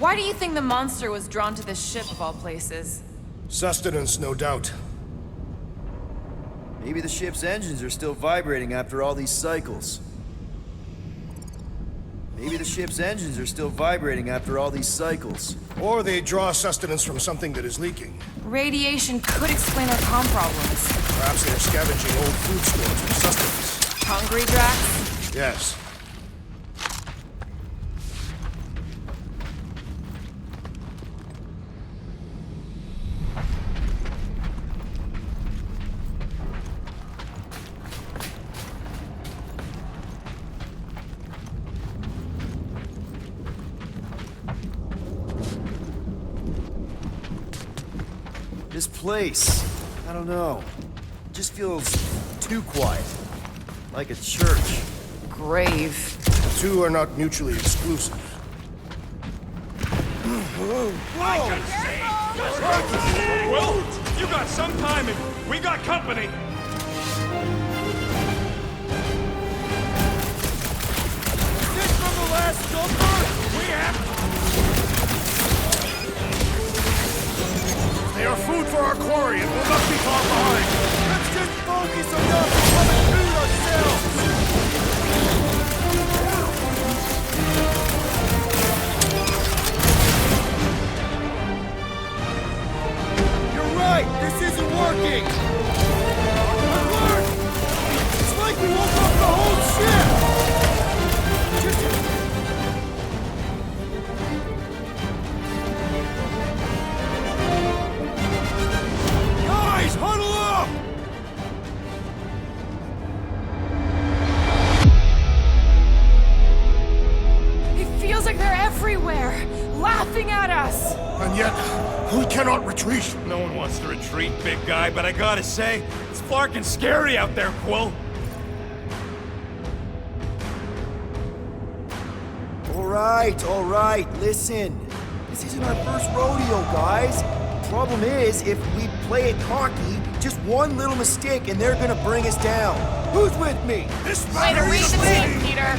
Why do you think the monster was drawn to this ship of all places? Sustenance, no doubt. Maybe the ship's engines are still vibrating after all these cycles. Maybe the ship's engines are still vibrating after all these cycles. Or they draw sustenance from something that is leaking. Radiation could explain our comm problems. Perhaps they are scavenging old food stores for sustenance. Hungry Drax? Yes. This place, I don't know, it just feels too quiet. Like a church. Grave. The two are not mutually exclusive. Well, you got some time and we got company. This from the last dumper? We have... They are food for our quarry and will not be far behind. Let's just focus on not becoming food ourselves! You're right! This isn't working! Alert! It's like we woke up the whole ship! Guys, huddle up! It feels like they're everywhere, laughing at us. And yet, we cannot retreat. No one wants to retreat, big guy, but I gotta say, it's flarkin' scary out there, Quill. All right, listen. This isn't our first rodeo, guys. Problem is, if we play it cocky, just one little mistake and they're gonna bring us down. Who's with me? This Way to battery read is the leaking. tape, Peter.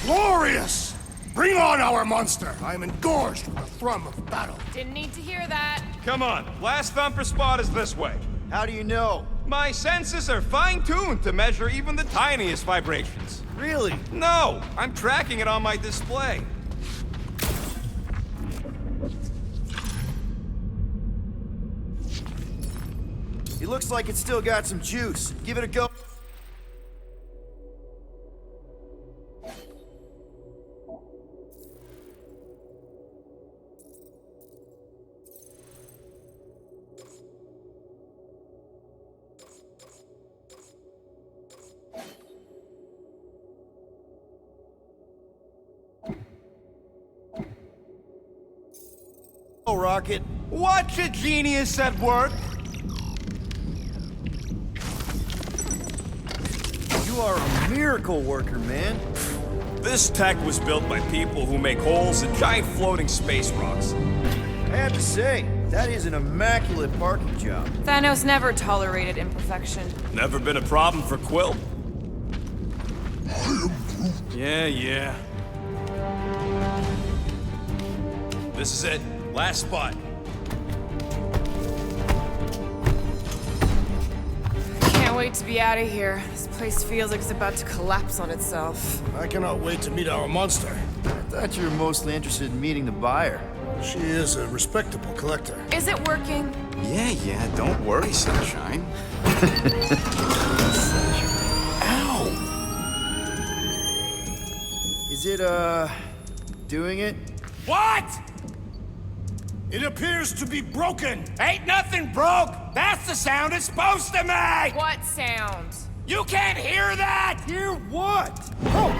Glorious! Bring on our monster! I am engorged with the thrum of battle. Didn't need to hear that. Come on, last thumper spot is this way. How do you know? My senses are fine-tuned to measure even the tiniest vibrations. Really? No, I'm tracking it on my display. It looks like it's still got some juice. Give it a go. Oh, Rocket. Watch a genius at work. You are a miracle worker, man. This tech was built by people who make holes in giant floating space rocks. I have to say, that is an immaculate parking job. Thanos never tolerated imperfection. Never been a problem for Quill. Yeah. This is it. Last spot. Can't wait to be out of here. This place feels like it's about to collapse on itself. I cannot wait to meet our monster. I thought you were mostly interested in meeting the buyer. She is a respectable collector. Is it working? Yeah, don't worry, Sunshine. Ow! Is it, doing it? What? It appears to be broken. Ain't nothing broke! That's the sound it's supposed to make! What sound? You can't hear that! Hear what? Oh!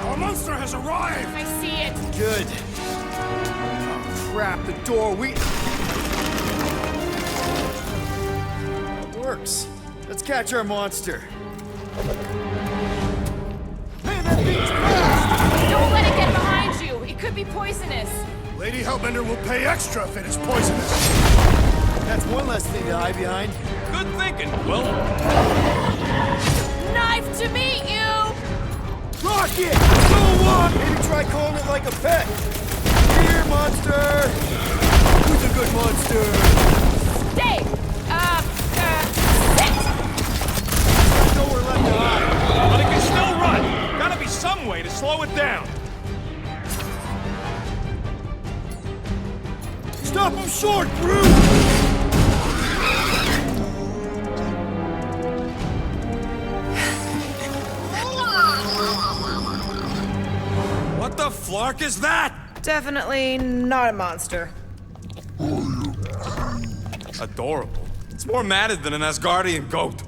Our monster has arrived. I see it. Good. Oh, crap, the door, It works. Let's catch our monster. Man, that thing's fast! Don't let it get behind you. It could be poisonous. Lady Hellbender will pay extra if it is poisonous. That's one less thing to hide behind. Good thinking, Will. Knife to meet you! Rocket! Go on! Maybe try calling it like a pet. Here, monster! Who's a good monster? Stay! Sit! There's nowhere left to hide. But it can still run. Gotta be some way to slow it down. Stop him short, Brute! What the flark is that? Definitely not a monster. Adorable. It's more matted than an Asgardian goat.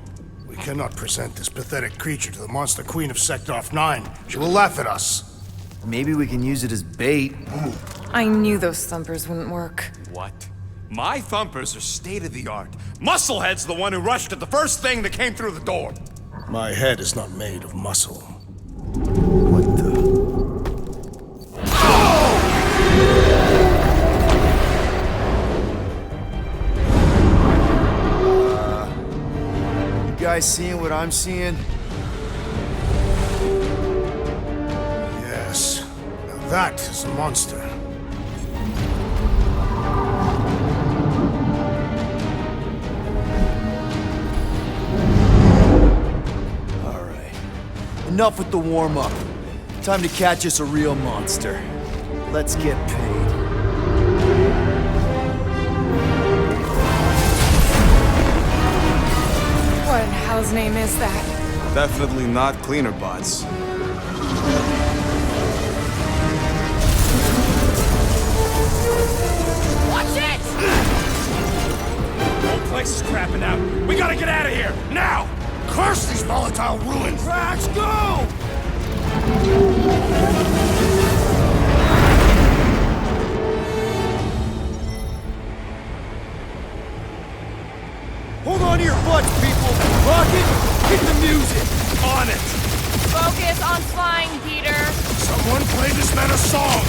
We cannot present this pathetic creature to the monster queen of Sector 9. She will laugh at us. Maybe we can use it as bait. I knew those thumpers wouldn't work. What? My thumpers are state-of-the-art. Musclehead's the one who rushed at the first thing that came through the door. My head is not made of muscle. What the? You guys seeing what I'm seeing? Yes. Now that is a monster. All right. Enough with the warm-up. Time to catch us a real monster. Let's get paid. What in hell's name is that? Definitely not cleaner bots. Watch it! The whole place is crapping out. We gotta get out of here, now! Curse these volatile ruins! Crash, go! Hold on to your butts, people! Rocket, hit the music! On it! Focus on flying, Peter. Someone play this man a song!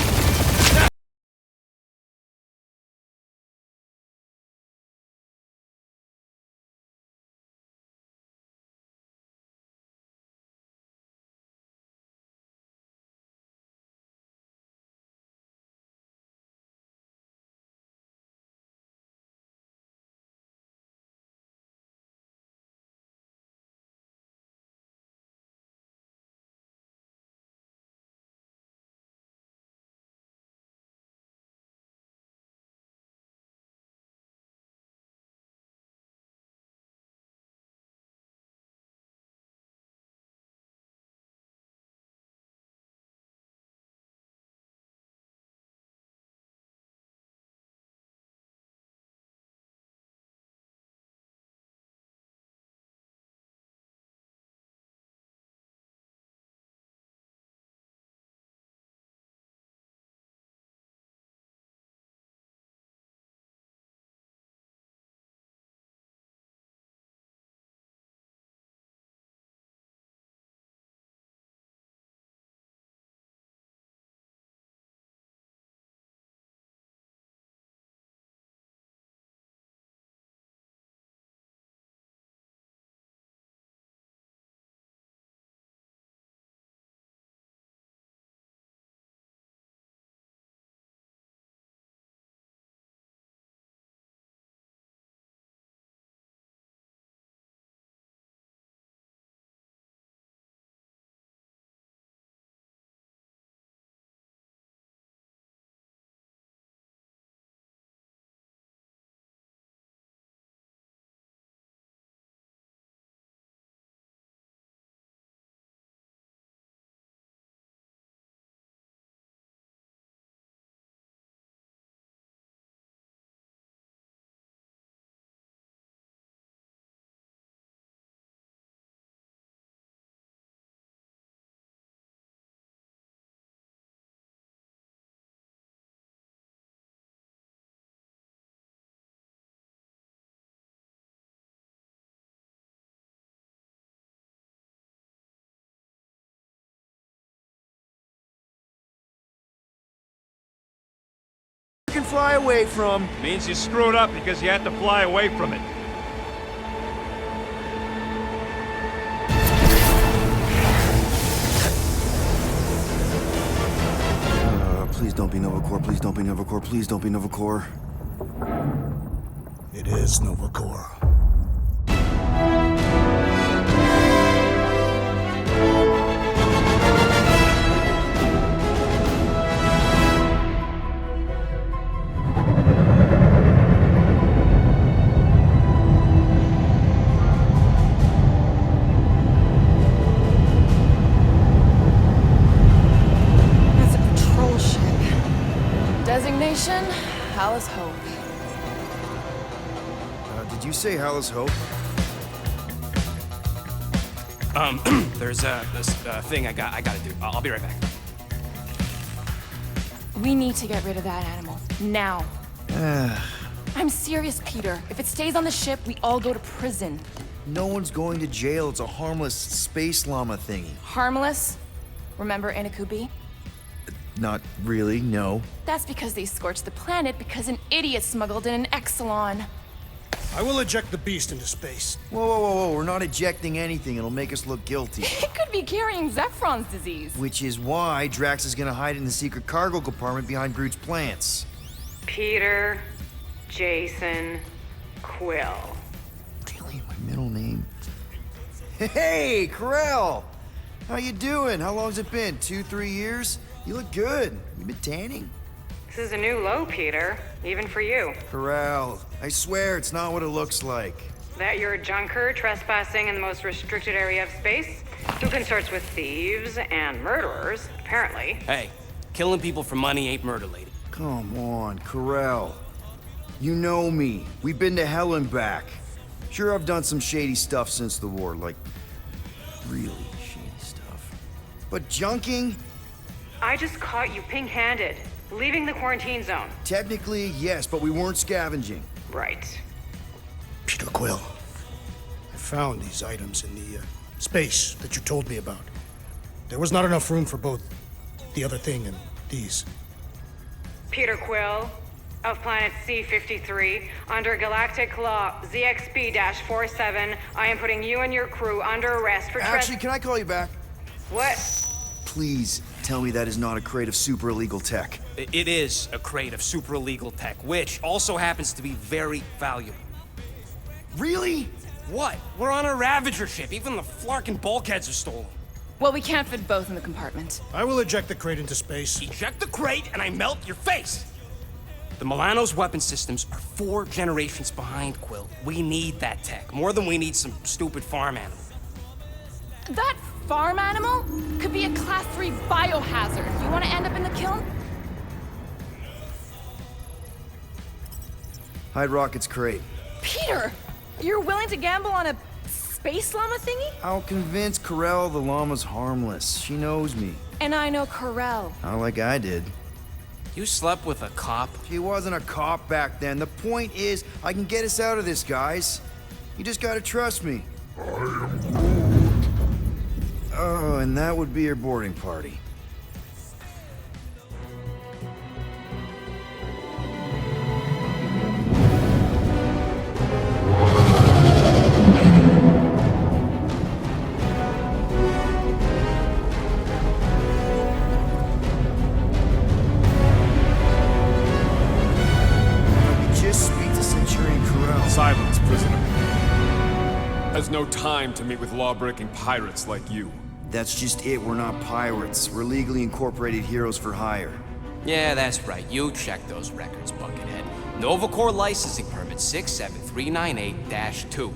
fly away from. Means you screwed up because you had to fly away from it. Please don't be Novacore, please don't be Novacore, please don't be Novacore. It is Novacore. That's a patrol ship. Designation, Alice Hope. Did you say Hallis Hope? There's this thing I gotta do. I'll be right back. We need to get rid of that animal. Now. I'm serious, Peter. If it stays on the ship, we all go to prison. No one's going to jail. It's a harmless space llama thingy. Harmless? Remember Inakubi? Not really, no. That's because they scorched the planet because an idiot smuggled in an Exelon. I will eject the beast into space. Whoa, whoa, whoa, whoa. We're not ejecting anything. It'll make us look guilty. It could be carrying Zephron's disease. Which is why Drax is gonna hide in the secret cargo compartment behind Groot's plants. Peter, Jason, Quill. Really? My middle name? Hey, Corell! How you doing? How long's it been? 2-3 years? You look good. You've been tanning. This is a new low, Peter. Even for you. Corell, I swear it's not what it looks like. That you're a junker trespassing in the most restricted area of space, who consorts with thieves and murderers, apparently. Hey, killing people for money ain't murder, lady. Come on, Corell. You know me. We've been to hell and back. Sure, I've done some shady stuff since the war, like really shady stuff. But junking? I just caught you pink-handed, leaving the quarantine zone. Technically, yes, but we weren't scavenging. Right. Peter Quill. I found these items in the space that you told me about. There was not enough room for both the other thing and these. Peter Quill, of planet C-53, under Galactic Law ZXP-47, I am putting you and your crew under arrest for Actually, can I call you back? What? Please tell me that is not a crate of super illegal tech. It is a crate of super illegal tech, which also happens to be very valuable. Really? What? We're on a Ravager ship. Even the flarkin' bulkheads are stolen. Well, we can't fit both in the compartment. I will eject the crate into space. Eject the crate and I melt your face! The Milano's weapon systems are 4 generations behind, Quill. We need that tech, more than we need some stupid farm animal. That farm animal could be a Class 3 biohazard. You want to end up in the kiln? Hide Rocket's crate. Peter! You're willing to gamble on a space llama thingy? I'll convince Corell the llama's harmless. She knows me. And I know Corell. Not like I did. You slept with a cop? He wasn't a cop back then. The point is, I can get us out of this, guys. You just gotta trust me. Oh, and that would be your boarding party. Just speak to Centurion Corell. Silence, prisoner. Has no time to meet with law-breaking pirates like you. That's just it. We're not pirates. We're legally incorporated heroes for hire. Yeah, that's right. You check those records, Buckethead. Novacore licensing permit 67398-2.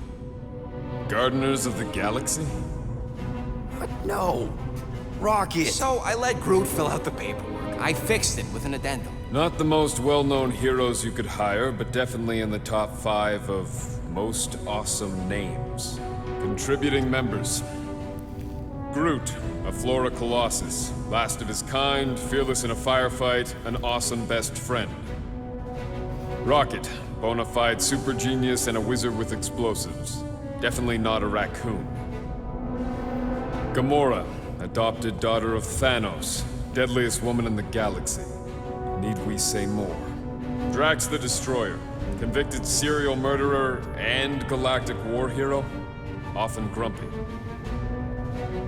Gardeners of the Galaxy? What? No. Rocket. So I let Groot fill out the paperwork. I fixed it with an addendum. Not the most well-known heroes you could hire, but definitely in the top 5 of most awesome names. Contributing members. Groot, a Flora Colossus, last of his kind, fearless in a firefight, an awesome best friend. Rocket, bona fide super genius and a wizard with explosives. Definitely not a raccoon. Gamora, adopted daughter of Thanos, deadliest woman in the galaxy. Need we say more? Drax the Destroyer, convicted serial murderer and galactic war hero, often grumpy.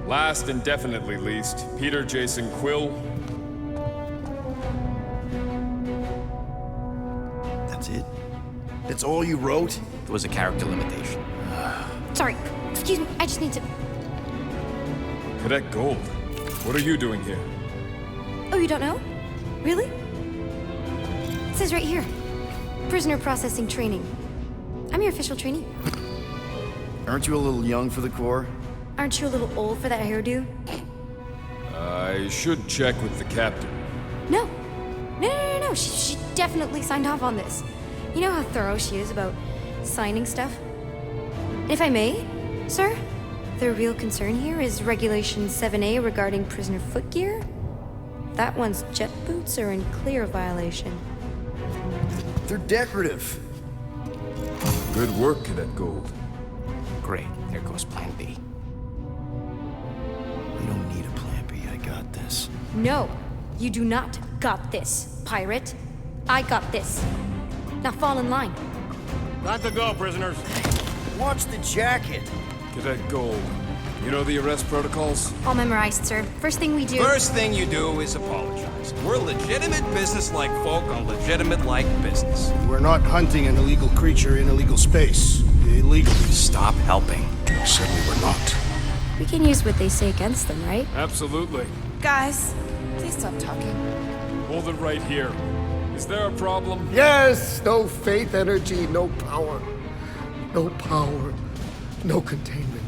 Last and definitely least, Peter Jason Quill. That's it? That's all you wrote? It was a character limitation. Sorry, excuse me, I just need to... Cadet Gold, what are you doing here? Oh, you don't know? Really? It says right here. Prisoner processing training. I'm your official trainee. Aren't you a little young for the Corps? Aren't you a little old for that hairdo? I should check with the captain. No. No. She definitely signed off on this. You know how thorough she is about signing stuff? And if I may, sir, the real concern here is Regulation 7A regarding prisoner footgear. That one's jet boots are in clear violation. They're decorative. Good work, Cadet Gold. Great, there goes Plan B. We don't need a plan B, I got this. No, you do not got this, pirate. I got this. Now fall in line. Time to go, prisoners. Watch the jacket. Cadet Gold, you know the arrest protocols? All memorized, sir. First thing we do... First thing you do is apologize. We're legitimate business-like folk on legitimate-like business. We're not hunting an illegal creature in illegal space. Illegally. Stop helping. I said we were not. We can use what they say against them, right? Absolutely. Guys, please stop talking. Hold it right here. Is there a problem? Yes! No faith energy, no power. No power, no containment.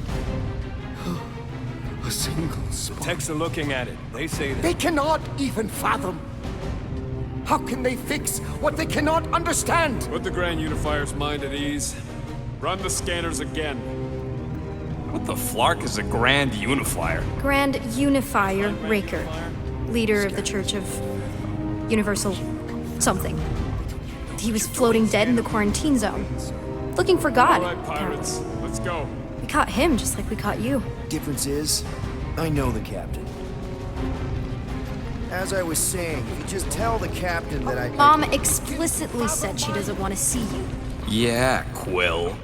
A single spark. Techs are looking at it. They say that. They cannot even fathom. How can they fix what they cannot understand? Put the Grand Unifier's mind at ease. Run the scanners again. What the flark is a Grand Unifier? Grand Unifier Raker, leader of the Church of Universal something. He was floating dead in the quarantine zone, looking for God. All right, pirates, let's go. We caught him just like we caught you. Difference is, I know the captain. As I was saying, if you just tell the captain that I... Mom explicitly said she doesn't want to see you. Yeah, Quill.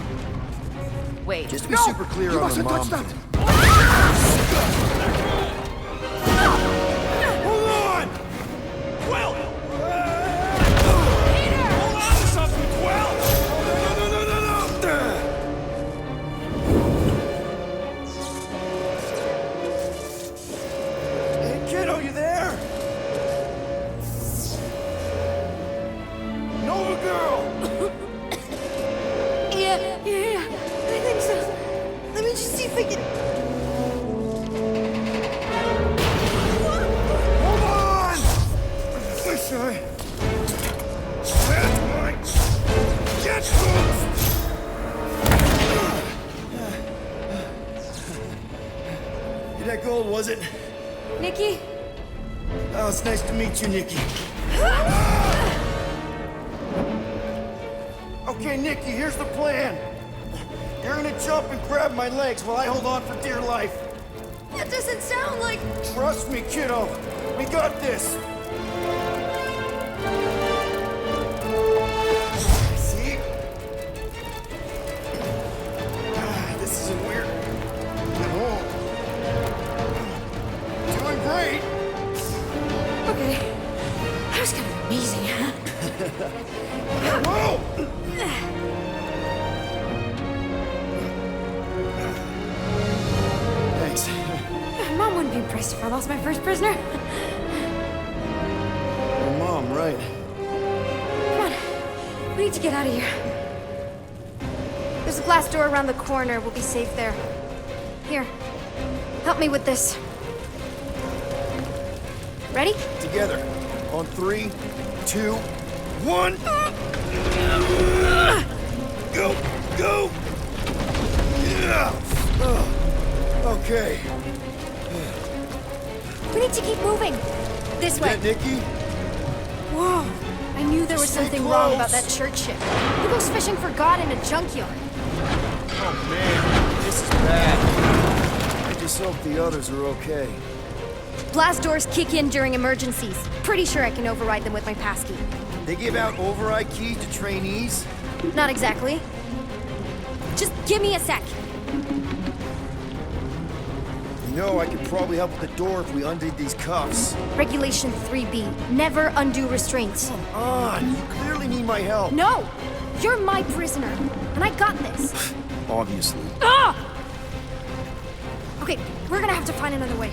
Wait. Just to be super clear You on the mustn't mom touch that! thing. Hold on! Quill! Hold on to something, Quill! No! Hey, kiddo, you there? Nova girl! Yeah, I think so. Let me just see if I can... Hold on! Wish I... That's mine! Get close! That gold, was it? Nikki? Oh, it's nice to meet you, Nikki. Okay, Nikki, here's the plan. You're gonna jump and grab my legs while I hold on for dear life. That doesn't sound like... Trust me, kiddo. We got this. See? This isn't weird at all. Doing great. Okay. That was kind of amazing, huh? Whoa! Thanks. Mom wouldn't be impressed if I lost my first prisoner. Your mom, right? Come on. We need to get out of here. There's a glass door around the corner. We'll be safe there. Here. Help me with this. Ready? Together. On 3, 2, 1. Go! Go! Yeah! Okay. We need to keep moving. This way. That Nikki? Whoa. I knew there was Stay something wrong about close. that church ship. Who goes fishing for God in a junkyard? Oh man, this is bad. I just hope the others are okay. Blast doors kick in during emergencies. Pretty sure I can override them with my passkey. They give out override keys to trainees? Not exactly. Just give me a sec. You know, I could probably help with the door if we undid these cuffs. Regulation 3B. Never undo restraints. Come on, you clearly need my help. No! You're my prisoner, and I got this. Obviously. Ah! Okay, we're gonna have to find another way.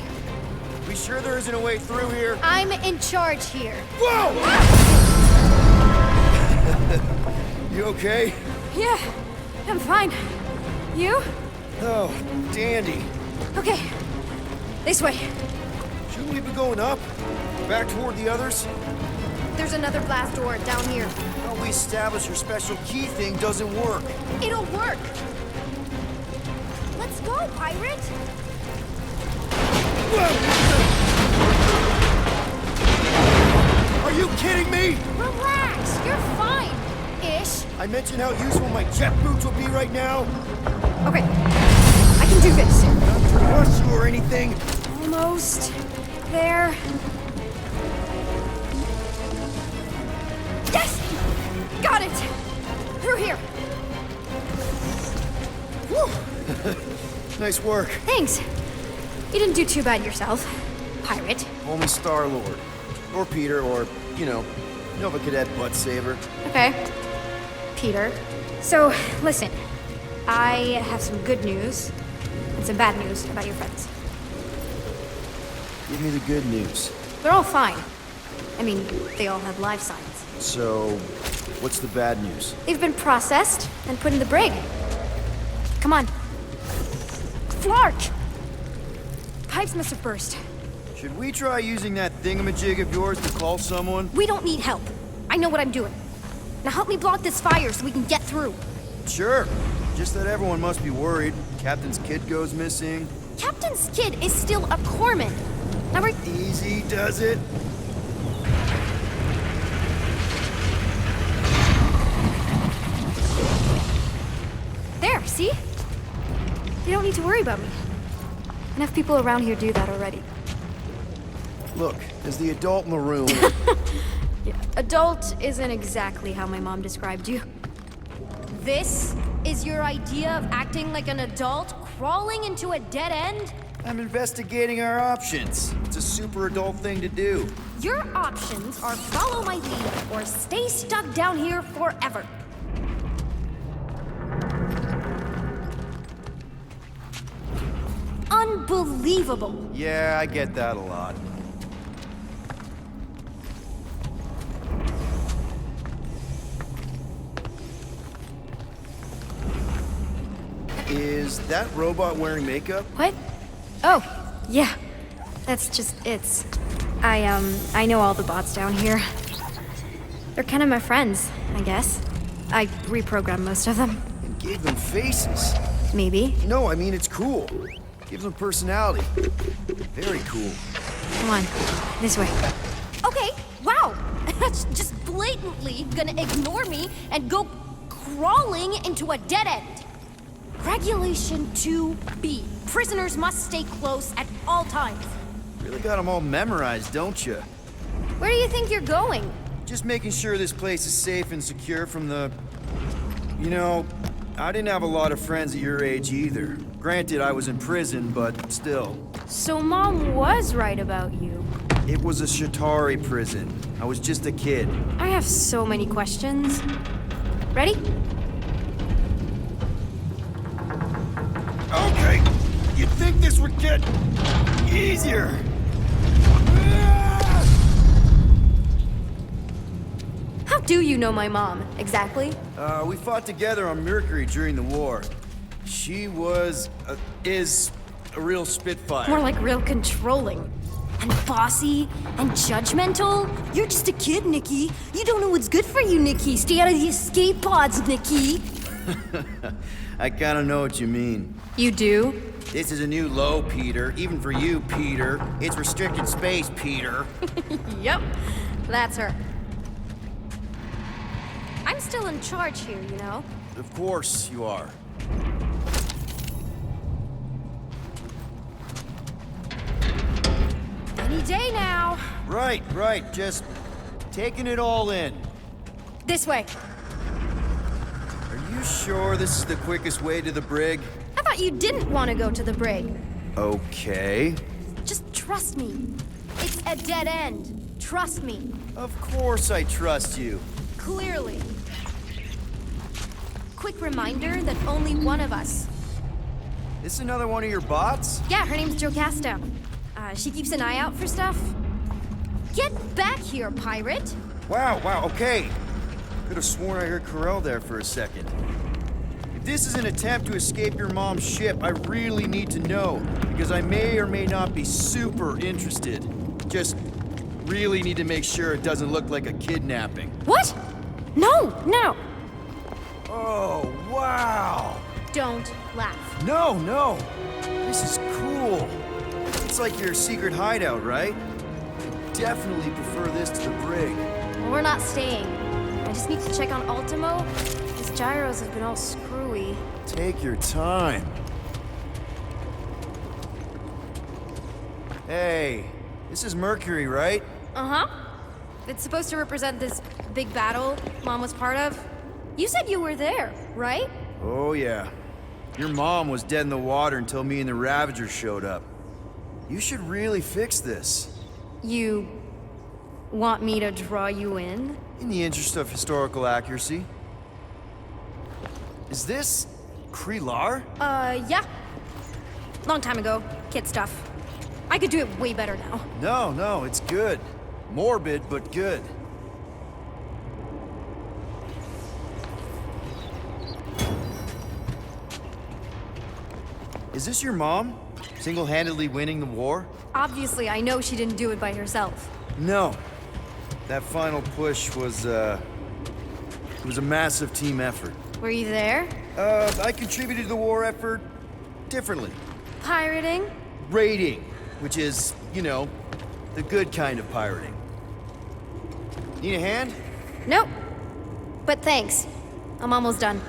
We sure there isn't a way through here? I'm in charge here. Whoa! You okay? Yeah, I'm fine. You? Oh, dandy. Okay, this way. Shouldn't we be going up? Back toward the others? There's another blast door down here. How we establish your special key thing doesn't work. It'll work. Let's go, pirate. Are you kidding me? Relax, you're fine. Ish. I mentioned how useful my jet boots will be right now. Okay, I can do this. Not to rush you or anything. Almost there. Yes! Got it! Through here. Whew. Nice work. Thanks. You didn't do too bad yourself, pirate. Only Star-Lord. Or Peter, or, you know, Nova Cadet Butt Saver. Okay. Peter. So, listen. I have some good news and some bad news about your friends. Give me the good news. They're all fine. I mean, they all have life signs. So, what's the bad news? They've been processed and put in the brig. Come on. Flark! Pipes must have burst. Should we try using that thingamajig of yours to call someone? We don't need help. I know what I'm doing. Now help me block this fire so we can get through. Sure. Just that everyone must be worried. Captain's kid goes missing. Captain's kid is still a corpsman. Now we're... Easy does it. There, see? You don't need to worry about me. Enough people around here do that already. Look, as the adult in the room... Yeah, adult isn't exactly how my mom described you. This is your idea of acting like an adult crawling into a dead end? I'm investigating our options. It's a super adult thing to do. Your options are follow my lead or stay stuck down here forever. Unbelievable. Yeah, I get that a lot. Is that robot wearing makeup? What? Oh, yeah. That's just it's. I know all the bots down here. They're kind of my friends, I guess. I reprogrammed most of them. And gave them faces. Maybe. No, I mean, it's cool. Gives them personality. Very cool. Come on, this way. Okay, wow. That's just blatantly gonna ignore me and go crawling into a dead end. Regulation 2B. Prisoners must stay close at all times. Really got them all memorized, don't you? Where do you think you're going? Just making sure this place is safe and secure from the... You know, I didn't have a lot of friends at your age either. Granted, I was in prison, but still. So Mom was right about you. It was a Shatari prison. I was just a kid. I have so many questions. Ready? Okay, you'd think this would get easier. How do you know my mom, exactly? We fought together on Mercury during the war. She was, is a real spitfire. More like real controlling. And bossy and judgmental. You're just a kid, Nikki. You don't know what's good for you, Nikki. Stay out of the escape pods, Nikki. I kinda know what you mean. You do? This is a new low, Peter. Even for you, Peter. It's restricted space, Peter. Yep, that's her. I'm still in charge here, you know? Of course you are. Any day now. Right. Just taking it all in. This way. Are you sure this is the quickest way to the brig? I thought you didn't want to go to the brig. Okay. Just trust me. It's a dead end. Trust me. Of course I trust you. Clearly. Quick reminder that only one of us. This another one of your bots? Yeah, her name's Jocasta. She keeps an eye out for stuff. Get back here, pirate! Wow, okay. Could have sworn I heard Corell there for a second. If this is an attempt to escape your mom's ship, I really need to know, because I may or may not be super interested. Just really need to make sure it doesn't look like a kidnapping. What? No! Oh, wow! Don't laugh. No! This is cool. It's like your secret hideout, right? I definitely prefer this to the brig. Well, we're not staying. I just need to check on Ultimo. His gyros have been all screwy. Take your time. Hey, this is Mercury, right? Uh-huh. It's supposed to represent this big battle Mom was part of. You said you were there, right? Oh, yeah. Your mom was dead in the water until me and the Ravagers showed up. You should really fix this. You want me to draw you in? In the interest of historical accuracy. Is this Krelar? Yeah. Long time ago. Kid stuff. I could do it way better now. No, it's good. Morbid, but good. Is this your mom? Single-handedly winning the war? Obviously, I know she didn't do it by herself. No. That final push was, it was a massive team effort. Were you there? I contributed to the war effort differently. Pirating? Raiding, which is, you know, the good kind of pirating. Need a hand? Nope. But thanks. I'm almost done.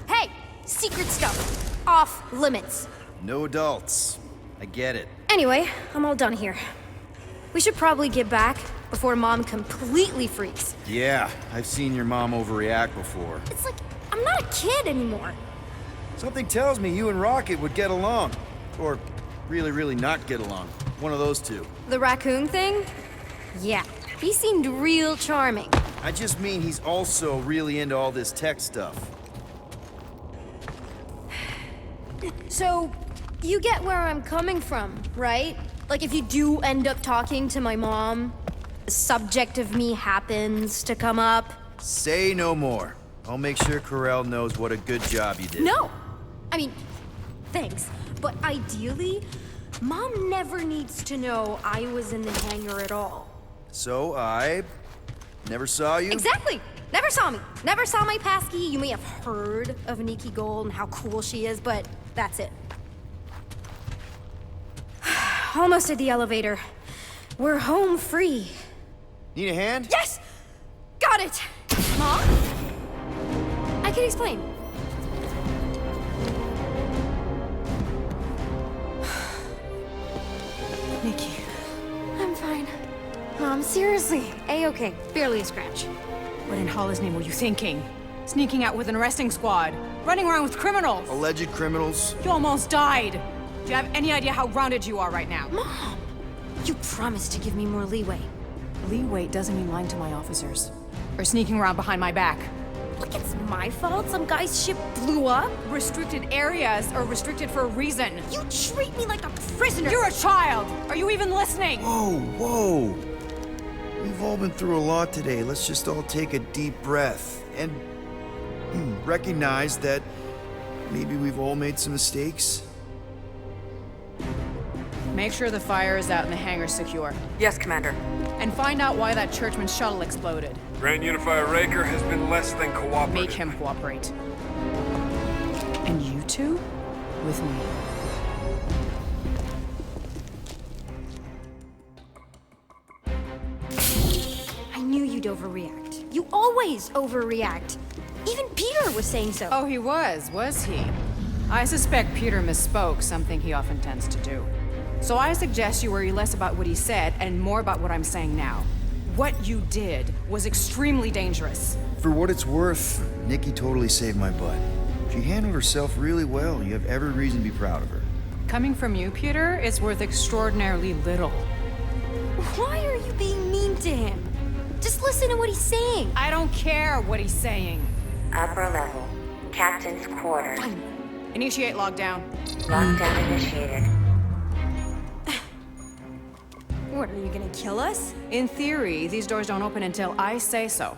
Hey! Secret stuff. Off limits. No adults. I get it. Anyway, I'm all done here. We should probably get back before Mom completely freaks. Yeah, I've seen your mom overreact before. It's like, I'm not a kid anymore. Something tells me you and Rocket would get along. Or really not get along. One of those two. The raccoon thing? Yeah, he seemed real charming. I just mean he's also really into all this tech stuff. So, you get where I'm coming from, right? Like if you do end up talking to my mom, the subject of me happens to come up. Say no more. I'll make sure Corell knows what a good job you did. No! I mean, thanks. But ideally, Mom never needs to know I was in the hangar at all. So I never saw you? Exactly! Never saw me. Never saw my passkey. You may have heard of Nikki Gold and how cool she is, but that's it. Almost at the elevator. We're home free. Need a hand? Yes! Got it! Mom? I can explain. Nikki. I'm fine. Mom, seriously. A-okay. Barely a scratch. What in Hollis' name were you thinking? Sneaking out with an arresting squad. Running around with criminals. Alleged criminals? You almost died. Do you have any idea how grounded you are right now? Mom! You promised to give me more leeway. Leeway doesn't mean lying to my officers. Or sneaking around behind my back. Look, it's my fault some guy's ship blew up. Restricted areas are restricted for a reason. You treat me like a prisoner. You're a child! Are you even listening? Whoa. We've all been through a lot today. Let's just all take a deep breath and recognize that maybe we've all made some mistakes. Make sure the fire is out and the hangar's secure. Yes, Commander. And find out why that churchman's shuttle exploded. Grand Unifier Raker has been less than cooperative. Make him cooperate. And you two? With me. I knew you'd overreact. You always overreact. Even Peter was saying so. Oh, he was he? I suspect Peter misspoke, something he often tends to do. So I suggest you worry less about what he said and more about what I'm saying now. What you did was extremely dangerous. For what it's worth, Nikki totally saved my butt. She handled herself really well. You have every reason to be proud of her. Coming from you, Peter, it's worth extraordinarily little. Why are you being mean to him? Just listen to what he's saying. I don't care what he's saying. Upper level. Captain's quarters. Fine. Initiate lockdown. Lockdown initiated. What, are you gonna kill us? In theory, these doors don't open until I say so.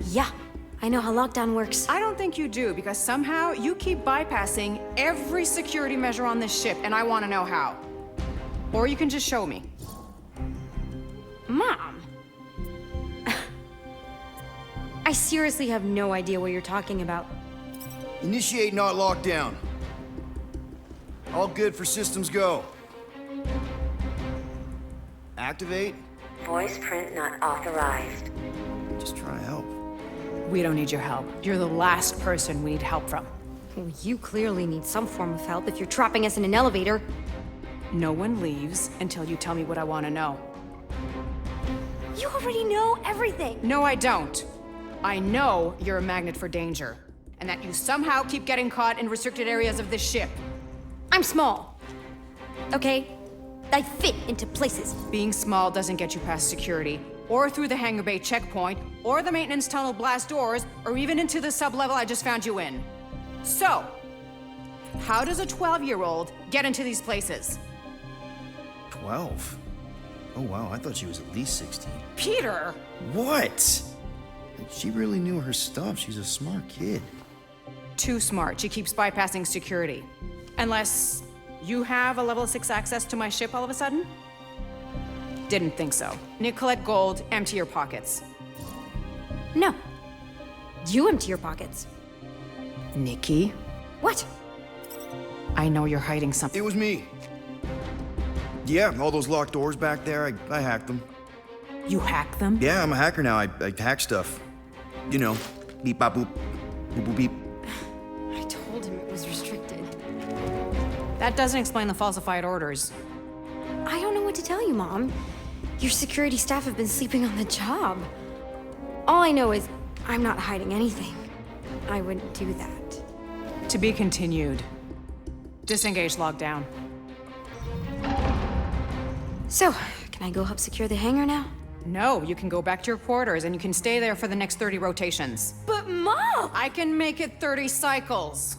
Yeah, I know how lockdown works. I don't think you do, because somehow you keep bypassing every security measure on this ship, and I want to know how. Or you can just show me. Mom! I seriously have no idea what you're talking about. Initiate not lockdown. All good for systems go. Activate. Voice print not authorized. Just trying to help. We don't need your help. You're the last person we need help from. Well, you clearly need some form of help if you're trapping us in an elevator. No one leaves until you tell me what I want to know. You already know everything. No, I don't. I know you're a magnet for danger, and that you somehow keep getting caught in restricted areas of this ship. I'm small. Okay? I fit into places. Being small doesn't get you past security, or through the hangar bay checkpoint, or the maintenance tunnel blast doors, or even into the sub-level I just found you in. So, how does a 12-year-old get into these places? 12? Oh wow, I thought she was at least 16. Peter! What? She really knew her stuff. She's a smart kid. Too smart. She keeps bypassing security. Unless you have a level 6 access to my ship all of a sudden? Didn't think so. Nicolette Gold, empty your pockets. No. You empty your pockets. Nikki? What? I know you're hiding something. It was me. Yeah, all those locked doors back there, I hacked them. You hacked them? Yeah, I'm a hacker now. I hack stuff. You know, beep bop boop, boop boop beep. I told him it was restricted. That doesn't explain the falsified orders. I don't know what to tell you, Mom. Your security staff have been sleeping on the job. All I know is I'm not hiding anything. I wouldn't do that. To be continued. Disengage lockdown. So, can I go help secure the hangar now? No, you can go back to your quarters and you can stay there for the next 30 rotations. But Mom! I can make it 30 cycles.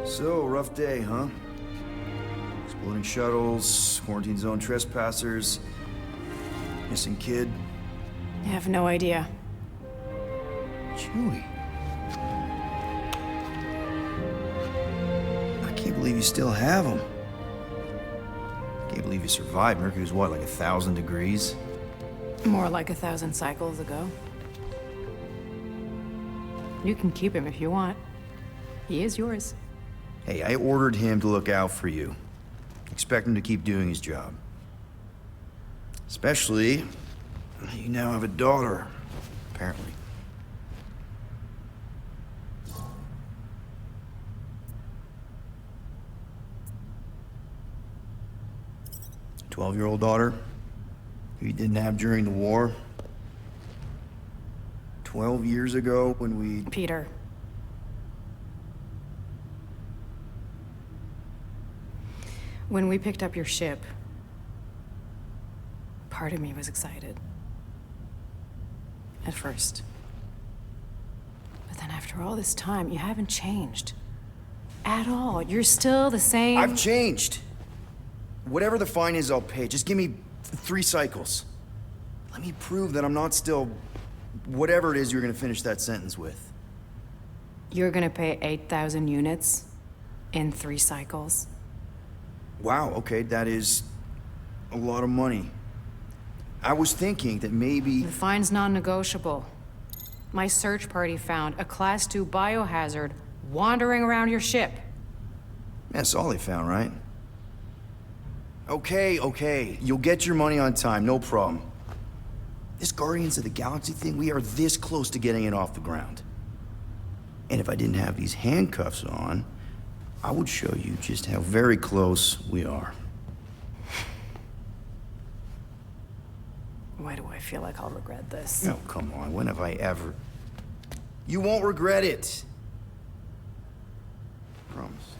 So, rough day, huh? Exploding shuttles, quarantine zone trespassers, missing kid. I have no idea. Chewie. I can't believe you still have him. Can't believe you survived. Mercury's what, like 1,000 degrees? More like 1,000 cycles ago. You can keep him if you want. He is yours. Hey, I ordered him to look out for you. Expect him to keep doing his job. Especially, you now have a daughter, apparently. A 12-year-old daughter who you didn't have during the war. 12 years ago when we... Peter. When we picked up your ship, part of me was excited. At first. But then after all this time, you haven't changed. At all. You're still the same... I've changed. Whatever the fine is, I'll pay. Just give me 3 cycles. Let me prove that I'm not still... whatever it is you're gonna finish that sentence with. You're gonna pay 8,000 units in 3 cycles? Wow, okay, that is a lot of money. I was thinking that maybe... The fine's non-negotiable. My search party found a Class 2 biohazard wandering around your ship. That's all they found, right? Okay. You'll get your money on time, no problem. This Guardians of the Galaxy thing, we are this close to getting it off the ground. And if I didn't have these handcuffs on, I would show you just how very close we are. Why do I feel like I'll regret this? No, come on, when have I ever... You won't regret it. Promise.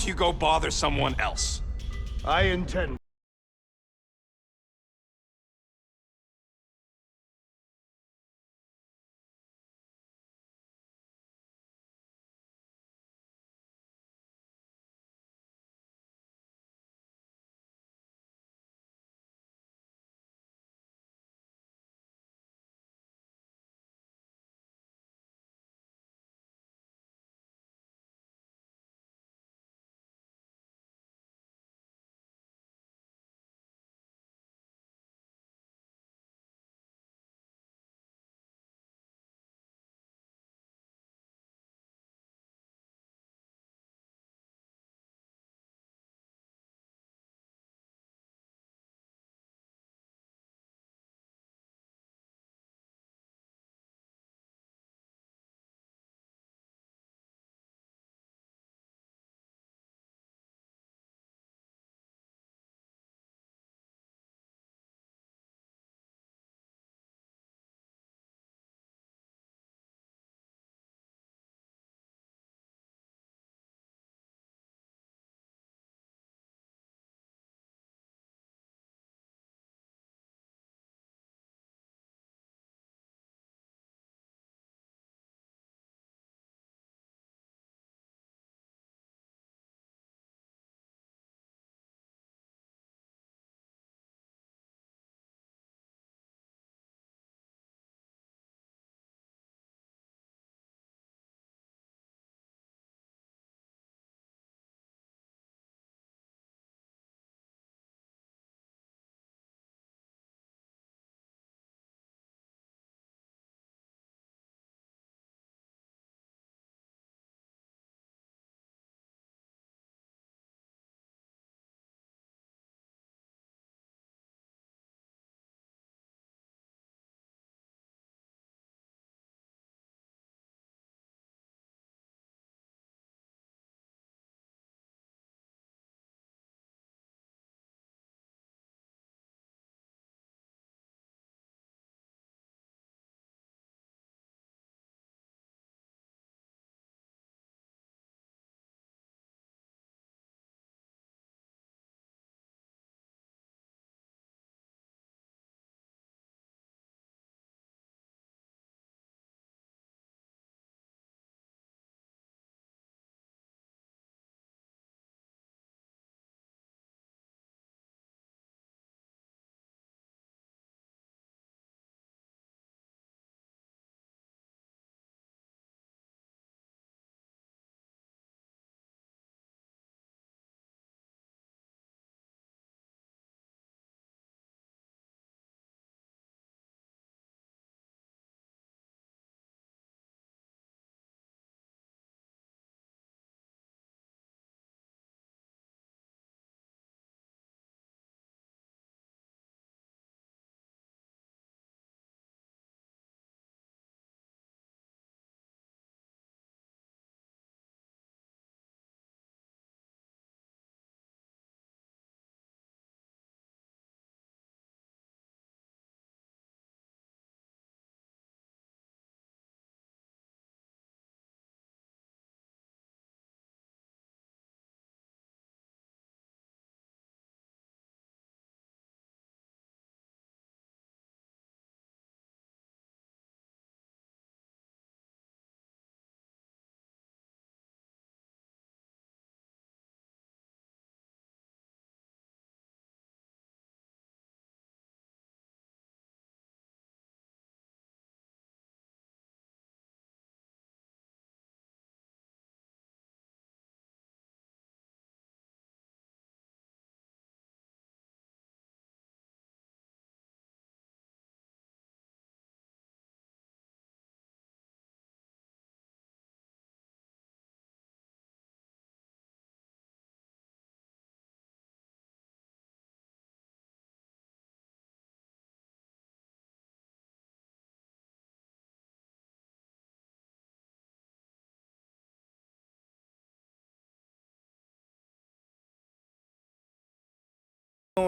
You go bother someone else. I intend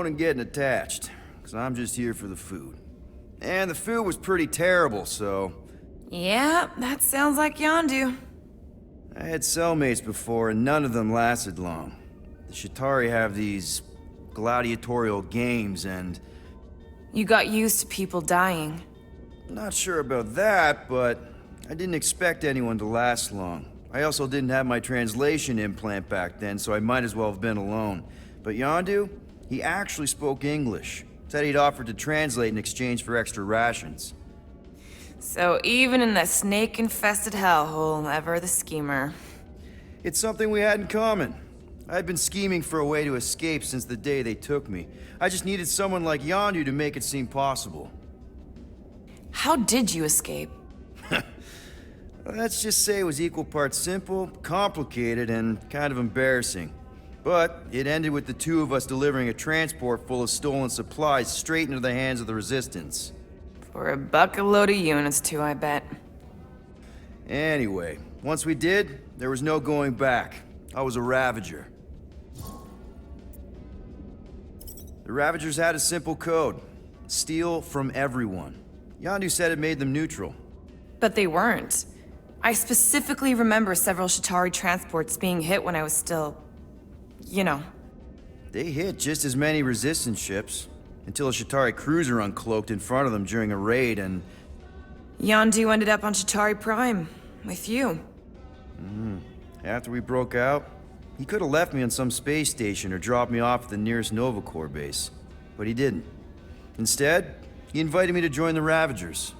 and getting attached, because I'm just here for the food. And the food was pretty terrible, so... Yeah, that sounds like Yondu. I had cellmates before, and none of them lasted long. The Shatari have these gladiatorial games, and... You got used to people dying. Not sure about that, but I didn't expect anyone to last long. I also didn't have my translation implant back then, so I might as well have been alone. But Yondu, he actually spoke English. Said he'd offered to translate in exchange for extra rations. So even in that snake-infested hellhole, ever the schemer. It's something we had in common. I'd been scheming for a way to escape since the day they took me. I just needed someone like Yondu to make it seem possible. How did you escape? Let's just say it was equal parts simple, complicated, and kind of embarrassing. But it ended with the two of us delivering a transport full of stolen supplies straight into the hands of the Resistance. For a bucket load of units too, I bet. Anyway, once we did, there was no going back. I was a Ravager. The Ravagers had a simple code. Steal from everyone. Yondu said it made them neutral. But they weren't. I specifically remember several Shatari transports being hit when I was still... you know. They hit just as many Resistance ships, until a Shatari cruiser uncloaked in front of them during a raid and... Yondu ended up on Shatari Prime, with you. After we broke out, he could have left me on some space station or dropped me off at the nearest Nova Corps base. But he didn't. Instead, he invited me to join the Ravagers.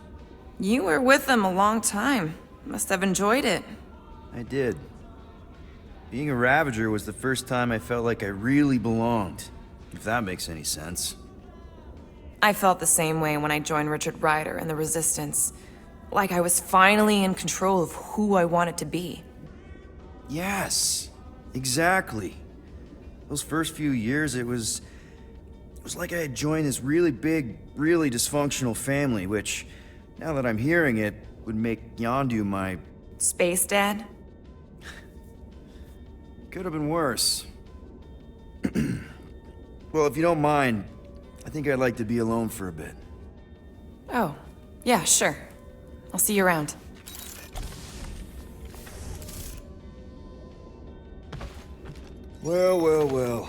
You were with them a long time. Must have enjoyed it. I did. Being a Ravager was the first time I felt like I really belonged, if that makes any sense. I felt the same way when I joined Richard Ryder and the Resistance. Like I was finally in control of who I wanted to be. Yes, exactly. Those first few years, it was like I had joined this really big, really dysfunctional family, which, now that I'm hearing it, would make Yondu my... Space Dad? Could have been worse. Well, if you don't mind, I think I'd like to be alone for a bit. Oh, yeah, sure. I'll see you around. Well, well, well.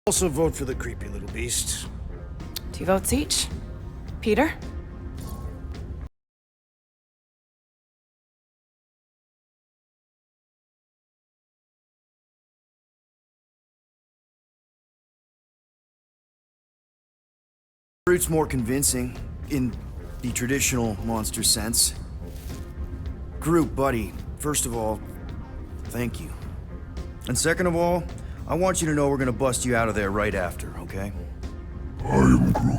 Also vote for the creepy little beast. 2 votes each. Peter? Groot's more convincing, in the traditional monster sense. Groot, buddy, first of all, thank you. And second of all, I want you to know we're gonna bust you out of there right after, okay? I am Groot.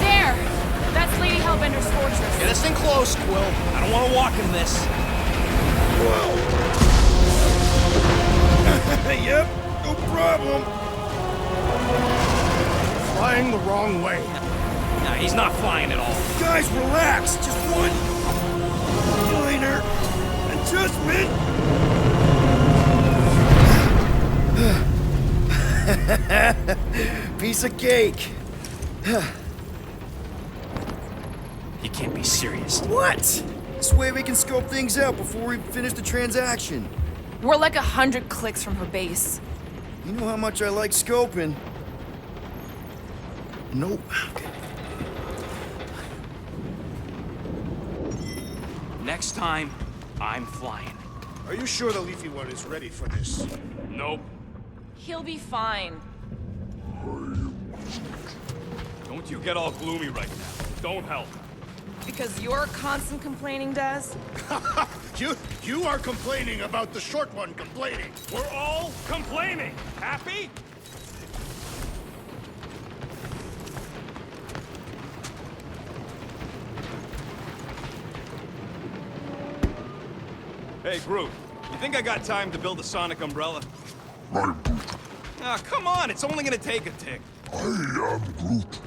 There! That's Lady Hellbender's fortress. Get us in close, Quill. I don't want to walk in this. Yep, no problem. Flying the wrong way. Nah, he's not flying at all. Guys, relax! Just one minor adjustment! Piece of cake! You can't be serious. What? This way we can scope things out before we finish the transaction. We're like 100 clicks from her base. You know how much I like scoping. Nope. Next time, I'm flying. Are you sure the leafy one is ready for this? Nope. He'll be fine. Don't you get all gloomy right now. Don't help. Because you're constant complaining, Des? You are complaining about the short one complaining. We're all complaining. Happy? Hey, Groot. You think I got time to build a sonic umbrella? I'm Groot. Ah, come on. It's only gonna take a tick. I am Groot.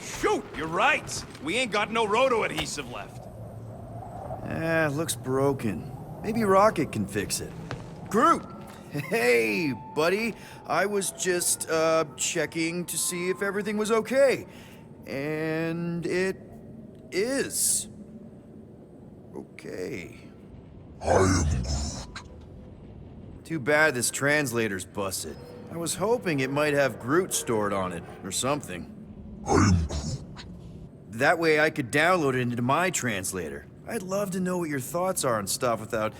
Shoot, you're right. We ain't got no roto adhesive left. Looks broken. Maybe Rocket can fix it. Groot! Hey, buddy. I was just, checking to see if everything was okay. And it is. Okay. I am Groot. Too bad this translator's busted. I was hoping it might have Groot stored on it, or something. I am Groot. That way I could download it into my translator. I'd love to know what your thoughts are on stuff without,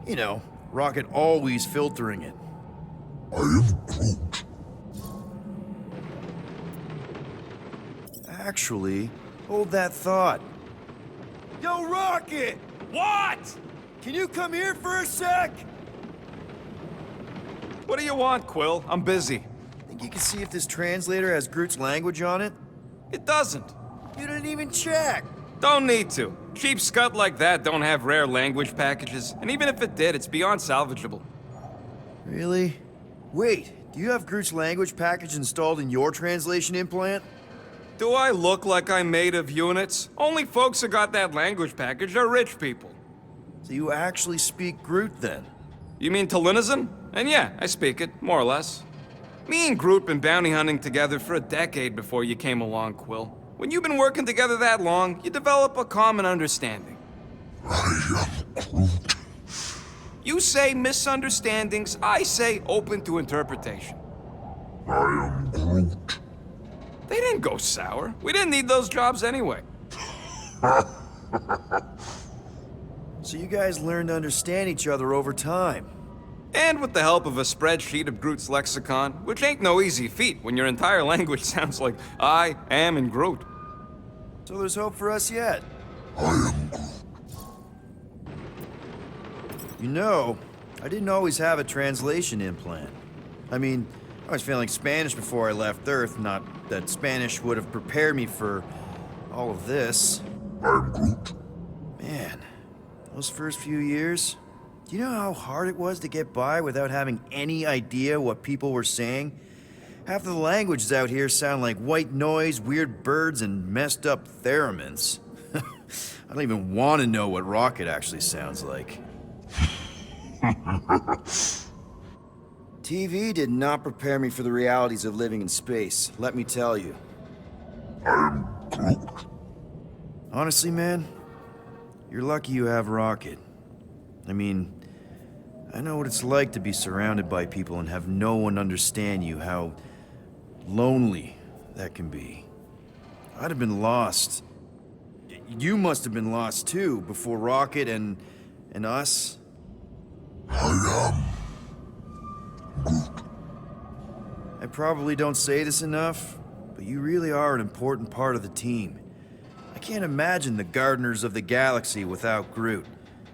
you know, Rocket always filtering it. I am Groot. Actually, hold that thought. Yo, Rocket! What? Can you come here for a sec? What do you want, Quill? I'm busy. Think you can see if this translator has Groot's language on it? It doesn't. You didn't even check. Don't need to. Cheap scut like that don't have rare language packages, and even if it did, it's beyond salvageable. Really? Wait, do you have Groot's language package installed in your translation implant? Do I look like I'm made of units? Only folks who got that language package are rich people. So you actually speak Groot then? You mean Talinisan? And yeah, I speak it, more or less. Me and Groot been bounty hunting together for a decade before you came along, Quill. When you've been working together that long, you develop a common understanding. I am Groot. You say misunderstandings, I say open to interpretation. I am Groot. They didn't go sour. We didn't need those jobs anyway. So you guys learned to understand each other over time. And with the help of a spreadsheet of Groot's lexicon, which ain't no easy feat when your entire language sounds like I am in Groot. So there's hope for us yet. I am Groot. You know, I didn't always have a translation implant. I mean, I was feeling Spanish before I left Earth, not that Spanish would have prepared me for all of this. Man, those first few years, do you know how hard it was to get by without having any idea what people were saying? Half of the languages out here sound like white noise, weird birds, and messed up theremins. I don't even want to know what Rocket actually sounds like. TV did not prepare me for the realities of living in space, let me tell you. Honestly, man, you're lucky you have Rocket. I mean, I know what it's like to be surrounded by people and have no one understand you, how lonely that can be. I'd have been lost. You must have been lost too, before Rocket and us. I probably don't say this enough, but you really are an important part of the team. I can't imagine the Gardeners of the Galaxy without Groot.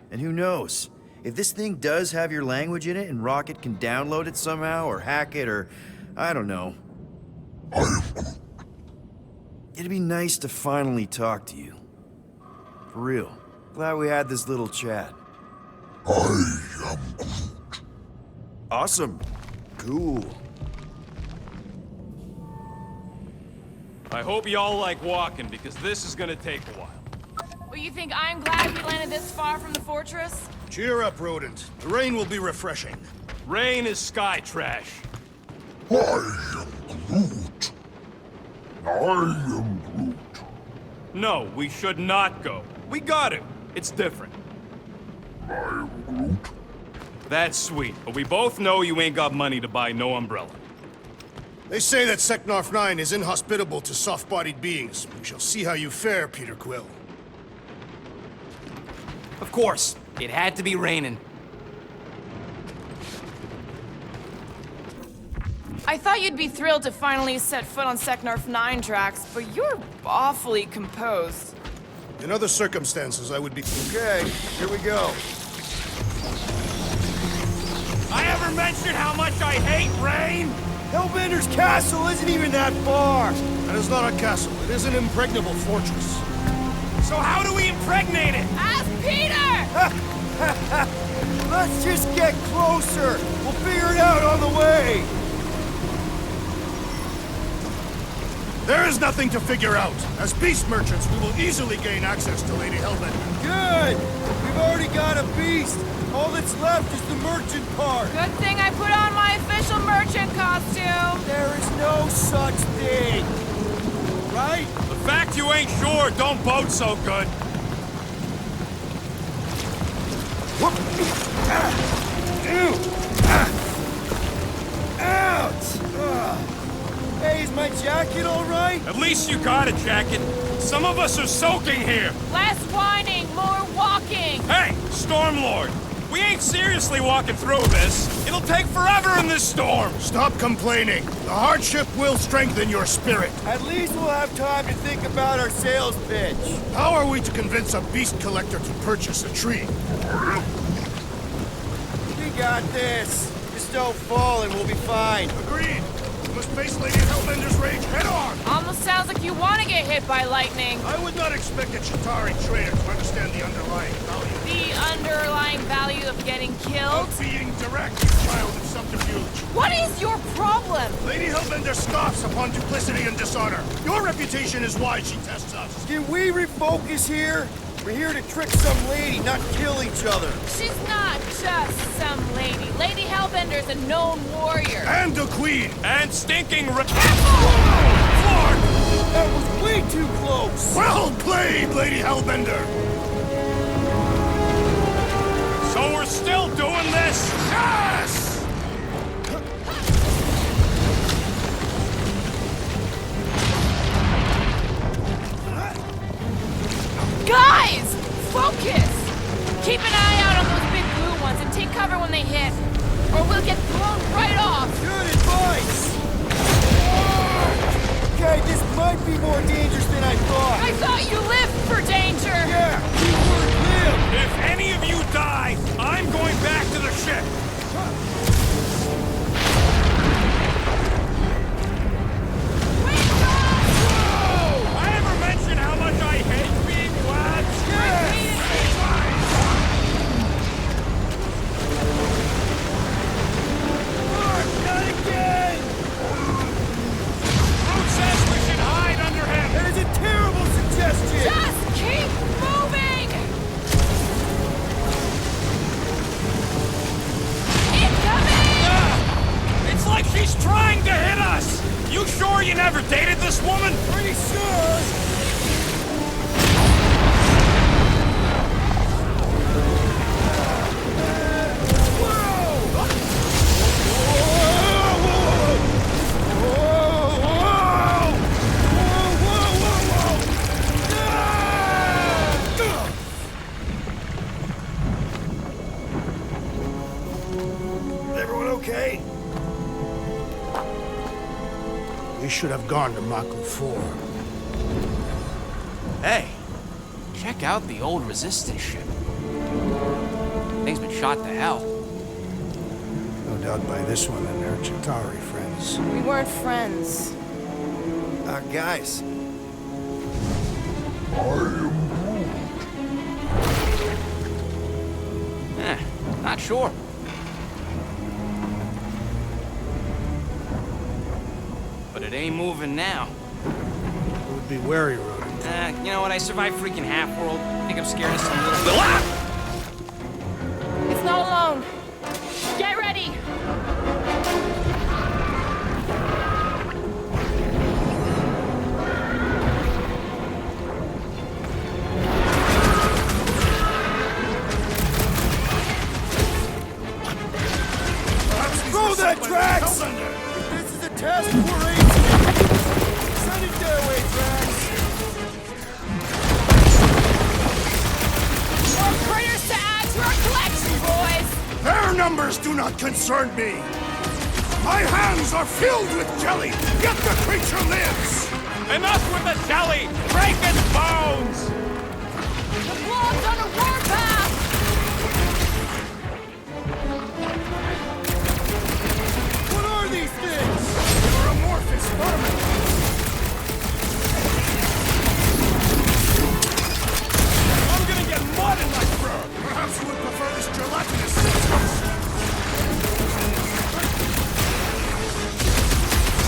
And who knows? If this thing does have your language in it and Rocket can download it somehow, or hack it, or I don't know. It'd be nice to finally talk to you. For real. Glad we had this little chat. Awesome. Cool. I hope y'all like walking, because this is gonna take a while. Well, you think I'm glad we landed this far from the fortress? Cheer up, Rodent. The rain will be refreshing. Rain is sky trash. No, we should not go. We got to. It's different. That's sweet, but we both know you ain't got money to buy no umbrella. They say that Seknarf 9 is inhospitable to soft-bodied beings. We shall see how you fare, Peter Quill. Of course, it had to be raining. I thought you'd be thrilled to finally set foot on Seknarf 9 tracks, but you're awfully composed. In other circumstances, I would be... Okay, here we go. I ever mentioned how much I hate rain? Hellbender's castle isn't even that far! That is not a castle. It is an impregnable fortress. So how do we impregnate it? Ask Peter! Let's just get closer! We'll figure it out on the way! There is nothing to figure out. As beast merchants, we will easily gain access to Lady Hellbender. Good! We've already got a beast! All that's left is the merchant part! Good thing I put on my official merchant costume! There is no such thing! Right? The fact you ain't sure don't bode so good. Ouch! Hey, is my jacket all right? At least you got a jacket. Some of us are soaking here. Less whining, more walking! Hey, Stormlord! We ain't seriously walking through this. It'll take forever in this storm. Stop complaining. The hardship will strengthen your spirit. At least we'll have time to think about our sales pitch. How are we to convince a beast collector to purchase a tree? We got this. Just don't fall and we'll be fine. Agreed. We must face Lady Hellbender's rage head on. Almost sounds like you want to get hit by lightning. I would not expect a Chitauri trader to understand the underlying value. The underlying value of getting killed? Of being direct, you child of subterfuge. What is your problem? Lady Hellbender scoffs upon duplicity and dishonor. Your reputation is why she tests us. Can we refocus here? We're here to trick some lady, not kill each other. She's not just some lady. Lady Hellbender's a known warrior. And a queen. And stinking Lord! That was way too close. Well played, Lady Hellbender. So we're still doing this? Yes! Guys! Focus! Keep an eye out on those big blue ones and take cover when they hit, or we'll get blown right off! Good advice! Okay, this might be more dangerous than I thought. I thought you lived for danger! Yeah, keyword live! If any of you die, I'm going back to the ship. you never dated this woman? Pretty sure. Everyone okay? We should have gone to Mako 4. Hey, check out the old Resistance ship. Thing's been shot to hell. No doubt by this one and her Chitauri friends. We weren't friends. Guys. Not sure. But it ain't moving now. It would be wary, Rodent. You know what? I survived freaking Half-World. I think I'm scared of some little... Ah! It's not alone. Get ready! Throw that, Drax! This is a test, 418! Send it their way, Drax! More critters to add to our collection, boys! Their numbers do not concern me! My hands are filled with jelly, yet the creature lives! Enough with the jelly! Break its bones! The blob's on a warpath! What are these things? They're amorphous vermin! I'm gonna get mud in my throat! Perhaps you would prefer this gelatinous substance?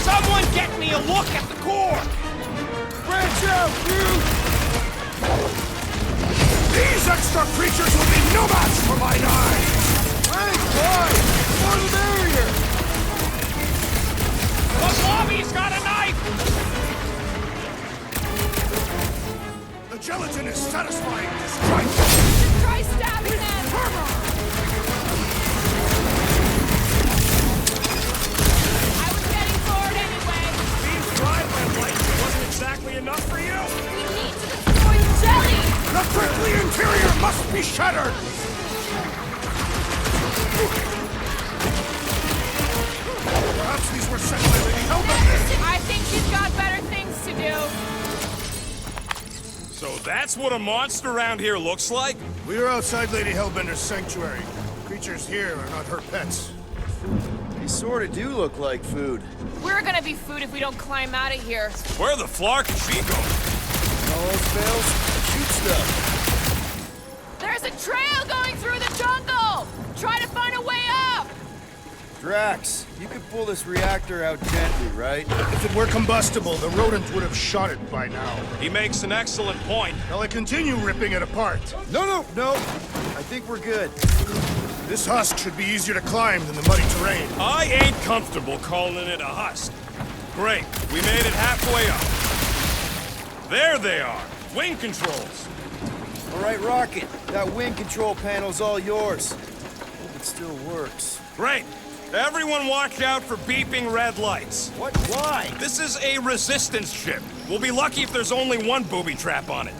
Someone get me a look at the core! Branch out, dude! These extra creatures will be no match for my knife! Hey, boy! More the merrier! The lobby's got a knife! The gelatin is satisfying to strike! Try stabbing them! I was getting bored anyway. These drive lights wasn't exactly enough for you? We need to destroy the jelly! The prickly interior must be shattered! Perhaps these were sent by Lady Hellbender! I think she's got better things to do. So that's what a monster around here looks like? We are outside Lady Hellbender's sanctuary. Creatures here are not her pets. They sort of do look like food. We're gonna be food if we don't climb out of here. Where the flark is she going? All else fails, shoot stuff. There's a trail going through the jungle! Try to find a way up! Drax, you could pull this reactor out gently, right? If it were combustible, the rodent would have shot it by now. He makes an excellent point. Shall I continue ripping it apart? No. I think we're good. This husk should be easier to climb than the muddy terrain. I ain't comfortable calling it a husk. Great, we made it halfway up. There they are, wing controls. All right, Rocket. That wing control panel's all yours. Hope it still works. Great. Everyone watch out for beeping red lights. What? Why? This is a resistance ship. We'll be lucky if there's only one booby trap on it.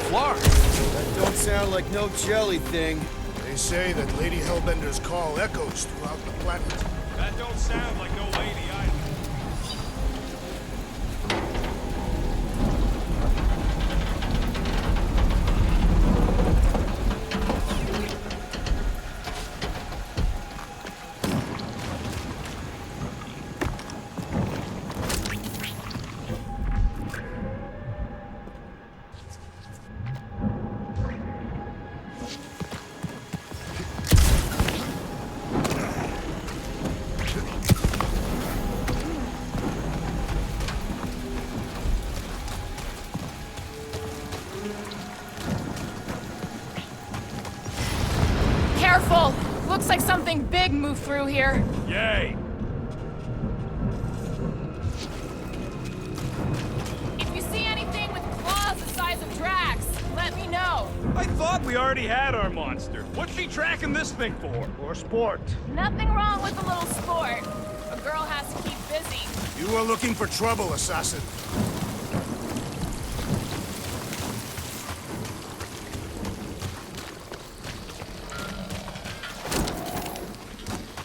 Flark. That don't sound like no jelly thing. They say that Lady Hellbender's call echoes throughout the planet. That don't sound like no lady either. Careful! Looks like something big moved through here. Yay! If you see anything with claws the size of Drax, let me know. I thought we already had our monster. What's she tracking this thing for? Or sport. Nothing wrong with a little sport. A girl has to keep busy. You are looking for trouble, assassin.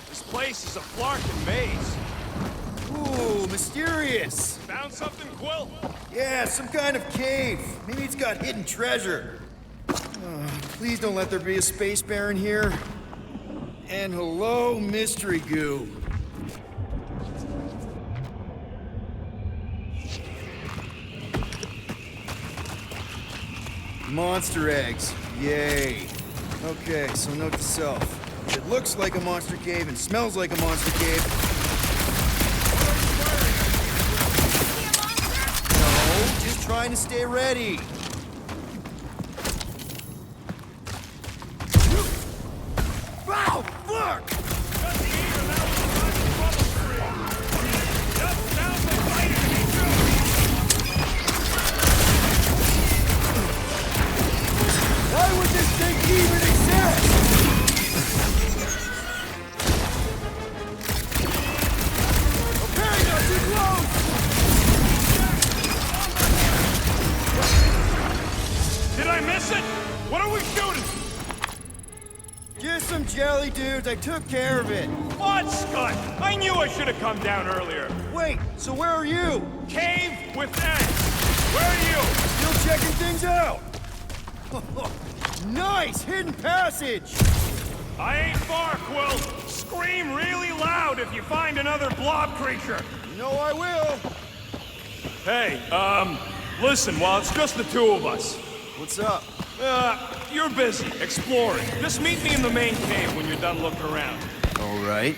This place is a flarkin' maze. Ooh, mysterious. Found something, Quill? Yeah, some kind of cave. Maybe it's got hidden treasure. Please don't let there be a space baron here. And hello, mystery goo. Monster eggs. Yay. Okay, so note to self. If it looks like a monster cave and smells like a monster cave. No, just trying to stay ready. Wow, fuck! Why would this thing even exist? Okay, not too close! Did I miss it? What are we shooting? Just some jelly dudes, I took care of it. What, Scott? I knew I should have come down earlier. Wait, so where are you? Cave with eggs. Where are you? Still checking things out. Nice hidden passage. I ain't far, Quill. Scream really loud if you find another blob creature. You know I will. Hey, listen, while it's just the two of us. What's up? You're busy, exploring. Just meet me in the main cave when you're done looking around. All right.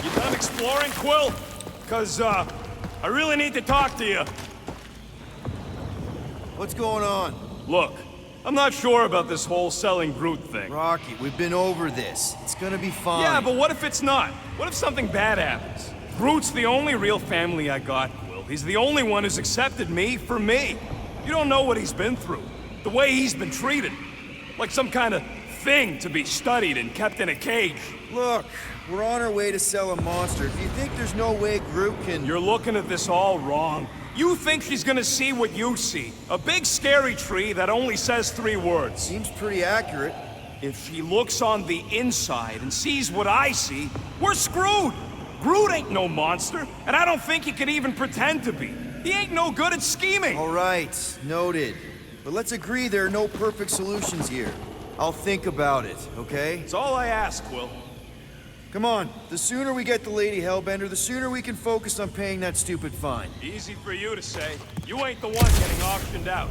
You done exploring, Quill? 'Cause, I really need to talk to you. What's going on? Look, I'm not sure about this whole selling Groot thing. Rocky, we've been over this. It's gonna be fine. Yeah, but what if it's not? What if something bad happens? Groot's the only real family I got, Quill. He's the only one who's accepted me for me. You don't know what he's been through. The way he's been treated. Like some kind of thing to be studied and kept in a cage. Look, we're on our way to sell a monster. If you think there's no way Groot can... You're looking at this all wrong. You think she's gonna see what you see. A big scary tree that only says 3 words. Seems pretty accurate. If she looks on the inside and sees what I see, we're screwed! Groot ain't no monster, and I don't think he can even pretend to be. He ain't no good at scheming! All right, noted. But let's agree there are no perfect solutions here. I'll think about it, okay? It's all I ask, Will. Come on, the sooner we get the Lady Hellbender, the sooner we can focus on paying that stupid fine. Easy for you to say. You ain't the one getting auctioned out.